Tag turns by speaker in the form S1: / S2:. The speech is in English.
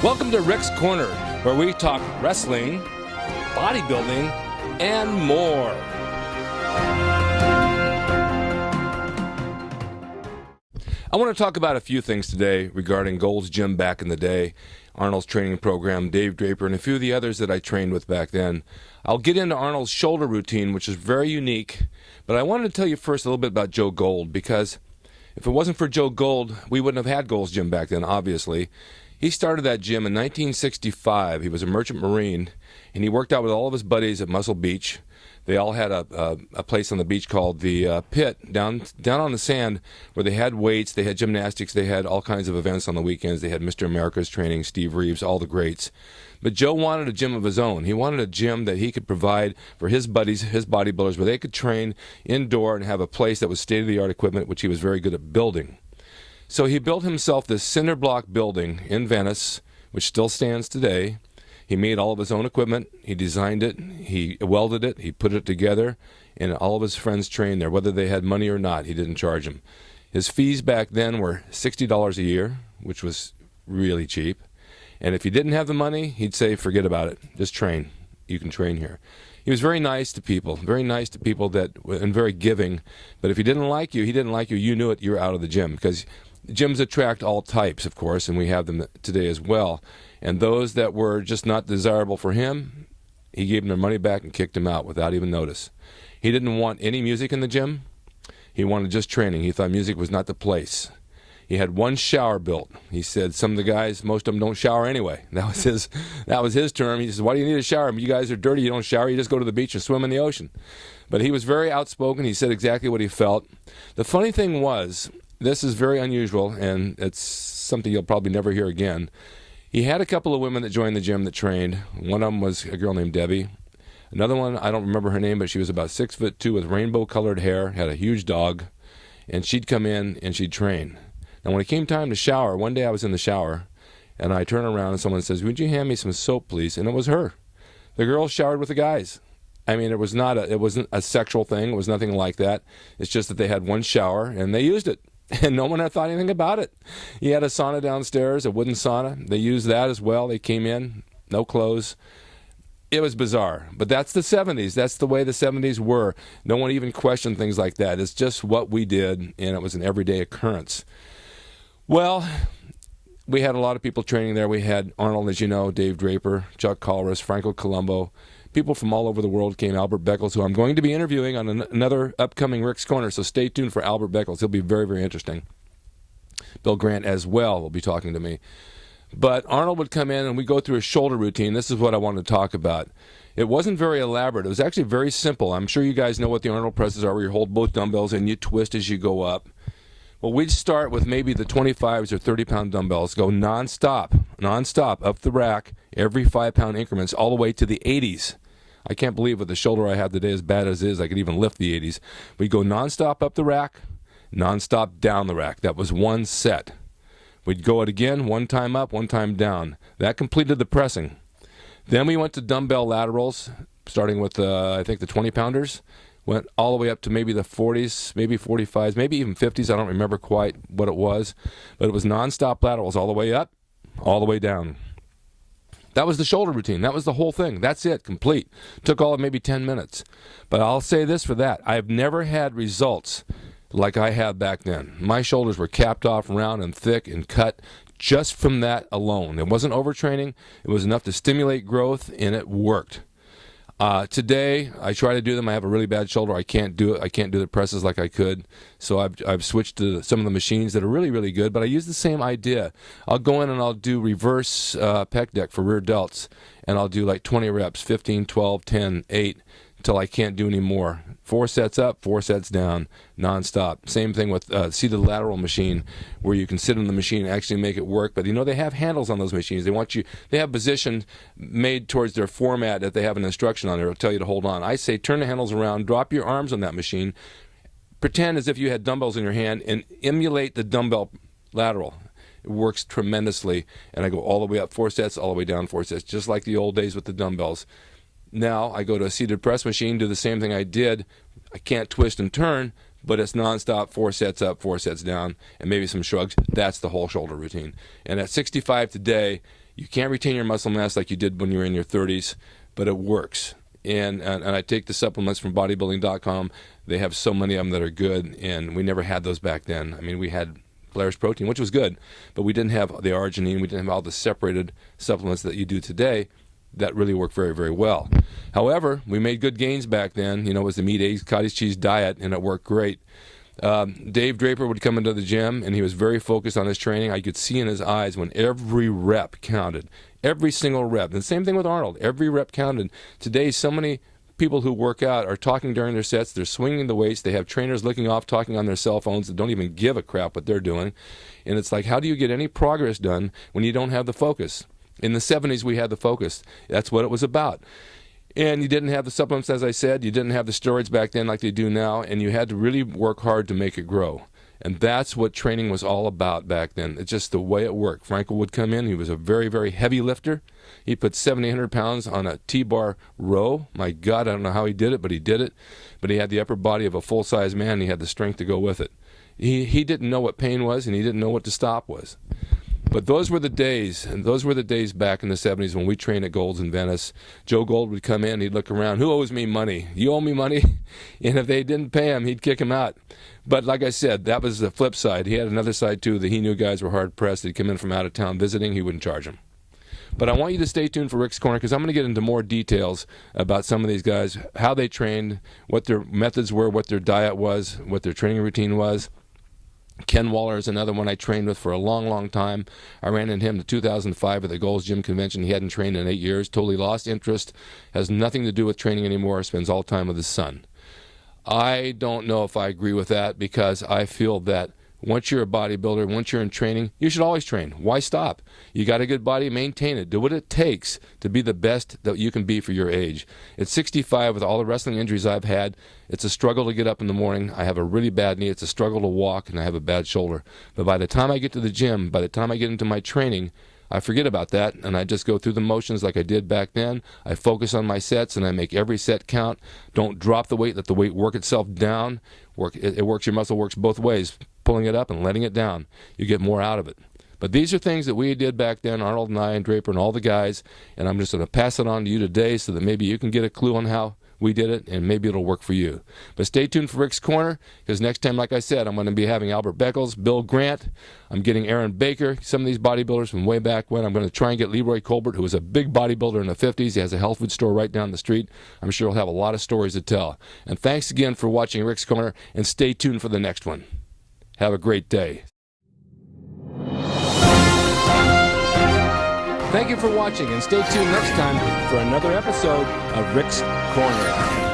S1: Welcome to Rick's Corner, where we talk wrestling, bodybuilding, and more. I want to talk about a few things today regarding Gold's Gym back in the day, Arnold's training program, Dave Draper, and a few of the others that I trained with back then. I'll get into Arnold's shoulder routine, which is very unique, but I wanted to tell you first a little bit about Joe Gold, because if it wasn't for Joe Gold, we wouldn't have had Gold's Gym back then, obviously. He started that gym in 1965. He was a merchant marine, and he worked out with all of his buddies at Muscle Beach. They all had a place on the beach called the Pit, down on the sand, where they had weights, they had gymnastics, they had all kinds of events on the weekends. They had Mr. America's training, Steve Reeves, all the greats. But Joe wanted a gym of his own. He wanted a gym that he could provide for his buddies, his bodybuilders, where they could train indoor and have a place that was state-of-the-art equipment, which he was very good at building. So he built himself this cinder block building in Venice, which still stands today. He made all of his own equipment. He designed it. He welded it. He put it together. And all of his friends trained there. Whether they had money or not, he didn't charge them. His fees back then were $60 a year, which was really cheap. And if you didn't have the money, he'd say, forget about it. Just train. You can train here. He was very nice to people, and very giving. But if he didn't like you, you knew it, you were out of the gym. Because gyms attract all types, of course, and we have them today as well. And those that were just not desirable for him, he gave them their money back and kicked them out without even notice. He didn't want any music in the gym. He wanted just training. He thought music was not the place. He had one shower built. He said some of the guys, most of them don't shower anyway. That was his term. He said, why do you need a shower? You guys are dirty. You don't shower. You just go to the beach and swim in the ocean. But he was very outspoken. He said exactly what he felt. The funny thing was, this is very unusual, and it's something you'll probably never hear again. He had a couple of women that joined the gym that trained. One of them was a girl named Debbie. Another one, I don't remember her name, but she was about 6'2" with rainbow-colored hair, had a huge dog, and she'd come in and she'd train. Now, when it came time to shower, one day I was in the shower, and I turn around and someone says, would you hand me some soap, please? And it was her. The girl showered with the guys. I mean, it wasn't a sexual thing. It was nothing like that. It's just that they had one shower, and they used it. And no one had thought anything about it. He had a sauna downstairs, a wooden sauna. They used that as well. They came in, no clothes. It was bizarre. But that's the 70s. That's the way the 70s were. No one even questioned things like that. It's just what we did, and it was an everyday occurrence. Well, we had a lot of people training there. We had Arnold, as you know, Dave Draper, Chuck Colress, Franco Colombo. People from all over the world came. Albert Beckles, who I'm going to be interviewing on another upcoming Rick's Corner, so stay tuned for Albert Beckles. He'll be very, very interesting. Bill Grant as well will be talking to me. But Arnold would come in and we'd go through a shoulder routine. This is what I wanted to talk about. It wasn't very elaborate. It was actually very simple. I'm sure you guys know what the Arnold presses are, where you hold both dumbbells and you twist as you go up. Well, we'd start with maybe the 25s or 30-pound dumbbells, go nonstop up the rack, every 5-pound increments, all the way to the 80s. I can't believe with the shoulder I have today, as bad as it is, I could even lift the 80s. We'd go nonstop up the rack, nonstop down the rack. That was one set. We'd go it again, one time up, one time down. That completed the pressing. Then we went to dumbbell laterals, starting with, I think, the 20-pounders. Went all the way up to maybe the 40s, maybe 45s, maybe even 50s. I don't remember quite what it was. But it was nonstop laterals all the way up, all the way down. That was the shoulder routine. That was the whole thing. That's it, complete. Took all of maybe 10 minutes. But I'll say this for that. I've never had results like I had back then. My shoulders were capped off, round and thick and cut just from that alone. It wasn't overtraining. It was enough to stimulate growth, and it worked. Today, I try to do them. I have a really bad shoulder. I can't do it. I can't do the presses like I could. So I've switched to some of the machines that are really, really good. But I use the same idea. I'll go in and I'll do reverse pec deck for rear delts. And I'll do like 20 reps, 15, 12, 10, 8, until I can't do any more. 4 sets up, 4 sets down, nonstop. Same thing with seated lateral machine, where you can sit in the machine and actually make it work. But you know, they have handles on those machines. They have position made towards their format that they have an instruction on there. It'll tell you to hold on. I say turn the handles around, drop your arms on that machine, pretend as if you had dumbbells in your hand, and emulate the dumbbell lateral. It works tremendously. And I go all the way up 4 sets, all the way down 4 sets, just like the old days with the dumbbells. Now I go to a seated press machine, do the same thing I did. I can't twist and turn, but it's nonstop, 4 sets up, 4 sets down, and maybe some shrugs. That's the whole shoulder routine. And at 65 today, You can't retain your muscle mass like you did when you were in your 30s, but it works. And I take the supplements from bodybuilding.com. They have so many of them that are good, and we never had those back then. I mean, we had Polaris protein, which was good, but we didn't have the arginine. We didn't have all the separated supplements that you do today that really work very, very well. However, we made good gains back then. You know, it was the meat, eggs, cottage cheese diet, and it worked great. Dave Draper would come into the gym, and he was very focused on his training. I could see in his eyes when every rep counted, every single rep. And the same thing with Arnold. Every rep counted. Today, so many people who work out are talking during their sets. They're swinging the weights. They have trainers looking off, talking on their cell phones that don't even give a crap what they're doing. And it's like, how do you get any progress done when you don't have the focus? In the 70s, we had the focus. That's what it was about. And you didn't have the supplements, as I said. You didn't have the steroids back then like they do now. And you had to really work hard to make it grow. And that's what training was all about back then. It's just the way it worked. Frankel would come in. He was a very, very heavy lifter. He put 700-800 pounds on a T-bar row. My God, I don't know how he did it, but he did it. But he had the upper body of a full-size man. And he had the strength to go with it. He didn't know what pain was, and he didn't know what to stop was. But those were the days, and those were the days back in the 70s when we trained at Gold's in Venice. Joe Gold would come in, he'd look around, who owes me money? You owe me money? And if they didn't pay him, he'd kick him out. But like I said, that was the flip side. He had another side too, that he knew guys were hard-pressed. They'd come in from out of town visiting, he wouldn't charge them. But I want you to stay tuned for Rick's Corner, because I'm going to get into more details about some of these guys, how they trained, what their methods were, what their diet was, what their training routine was. Ken Waller is another one I trained with for a long, long time. I ran into him in 2005 at the Gold's Gym Convention. He hadn't trained in 8 years, totally lost interest, has nothing to do with training anymore, spends all time with his son. I don't know if I agree with that, because I feel that once you're a bodybuilder, once you're in training, you should always train. Why stop? You got a good body, maintain it. Do what it takes to be the best that you can be for your age. At 65, with all the wrestling injuries I've had, it's a struggle to get up in the morning. I have a really bad knee. It's a struggle to walk, and I have a bad shoulder. But by the time I get to the gym, by the time I get into my training, I forget about that, and I just go through the motions like I did back then. I focus on my sets, and I make every set count. Don't drop the weight. Let the weight work itself down. It works. Your muscle works both ways, pulling it up and letting it down. You get more out of it. But these are things that we did back then, Arnold and I and Draper and all the guys, and I'm just going to pass it on to you today so that maybe you can get a clue on how we did it, and maybe it'll work for you. But stay tuned for Rick's Corner, because next time, like I said, I'm going to be having Albert Beckles, Bill Grant. I'm getting Aaron Baker, some of these bodybuilders from way back when. I'm going to try and get Leroy Colbert, who was a big bodybuilder in the 50s. He has a health food store right down the street. I'm sure he'll have a lot of stories to tell. And thanks again for watching Rick's Corner, and stay tuned for the next one. Have a great day. Thank you for watching, and stay tuned next time for another episode of Rick's Corner.